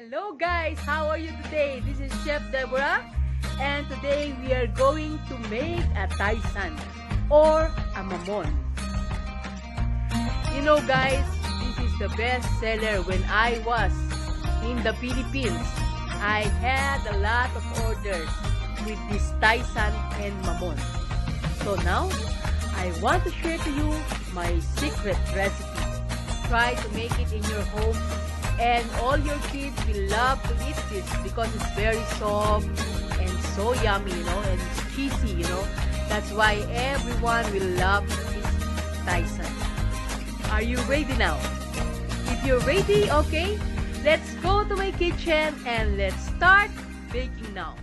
Hello guys, how are you today? This is Chef Deborah and today we are going to make a Taisan or a Mamon. You know guys, this is the best seller when I was in the Philippines. I had a lot of orders with this Taisan and Mamon. So now, I want to share to you my secret recipe. Try to make it in your home and all your kids will love to eat this because it's very soft and so yummy, you know, and it's cheesy, you know. That's why everyone will love this Taisan. Are you ready now? If you're ready, okay, let's go to my kitchen and let's start baking now.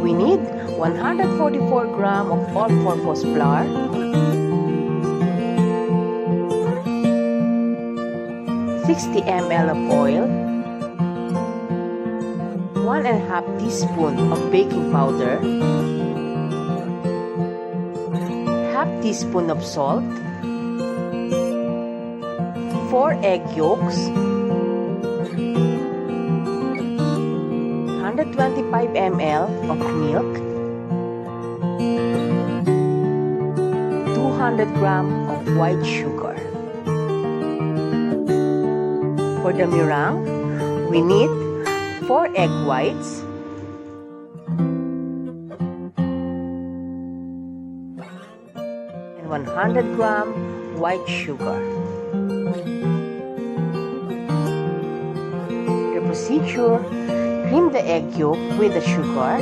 We need 144 grams of all-purpose flour, 60 ml of oil, 1½ teaspoon of baking powder, ½ teaspoon of salt, 4 egg yolks, 125 ml of milk, 200 grams of white sugar. For the meringue, we need 4 egg whites, and 100 grams white sugar. The procedure: cream the egg yolk with the sugar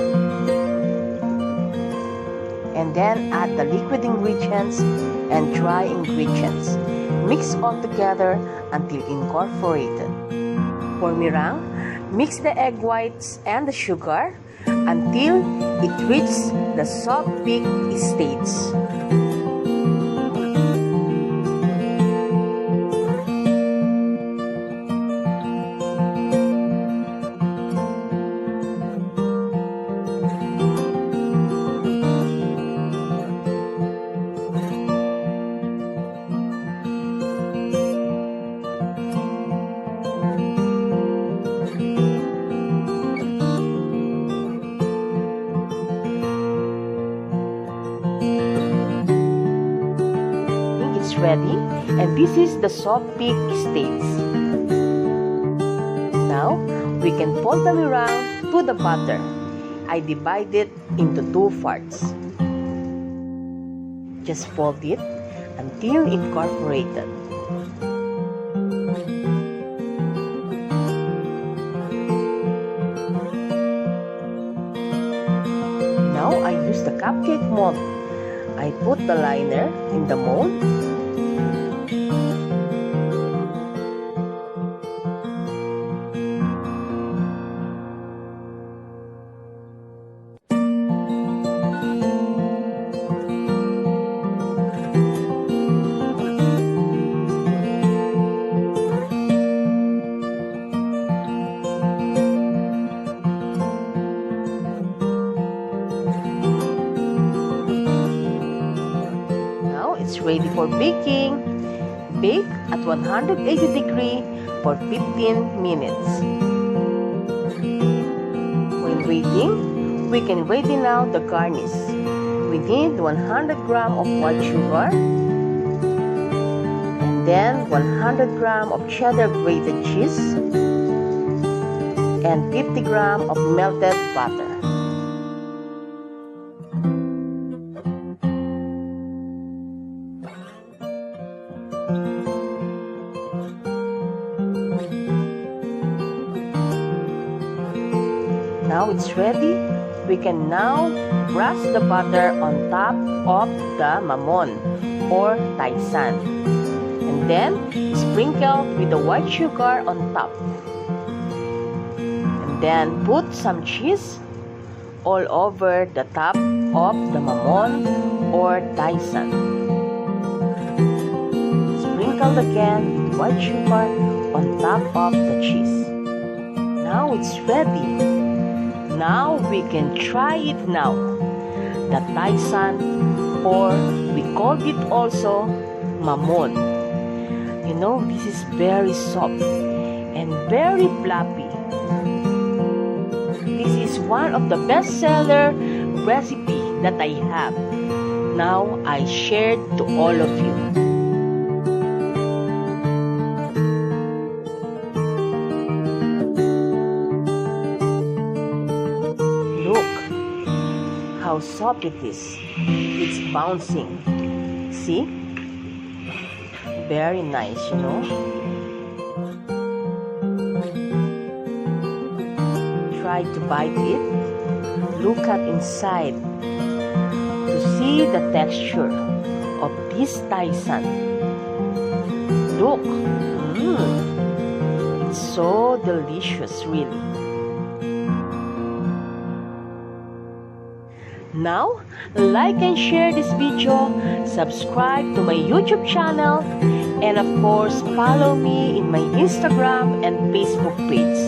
and then add the liquid ingredients and dry ingredients. Mix all together until incorporated. For meringue, mix the egg whites and the sugar until it reaches the soft peak stage. Ready, and this is the soft peak stage. Now we can fold the meringue to the butter. I divide it into 2 parts. Just fold it until incorporated. Now I use the cupcake mold. I put the liner in the mold. It's ready for baking. Bake at 180 degrees for 15 minutes. When waiting, we can ready now the garnish. We need 100 gram of white sugar, and then 100 gram of cheddar grated cheese, and 50 gram of melted butter. Now it's ready. We can now brush the butter on top of the Mamon or Taisan, and then sprinkle with the white sugar on top, and then put some cheese all over the top of the Mamon or Taisan. Sprinkle again with white sugar on top of the cheese. Now it's ready. Now we can try it now. The Taisan, or we called it also Mamon. You know, this is very soft and very fluffy. This is one of the best-seller recipe that I have. Now I shared to all of you. How soft it is. It's bouncing. See? Very nice, you know. Try to bite it. Look at inside to see the texture of this Taisan. Look. It's so delicious, really. Now, like and share this video, subscribe to my YouTube channel, and of course, follow me in my Instagram and Facebook page.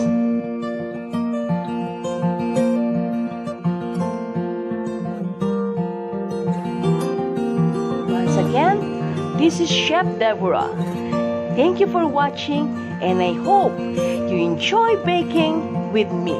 Once again, this is Chef Deborah. Thank you for watching, and I hope you enjoy baking with me.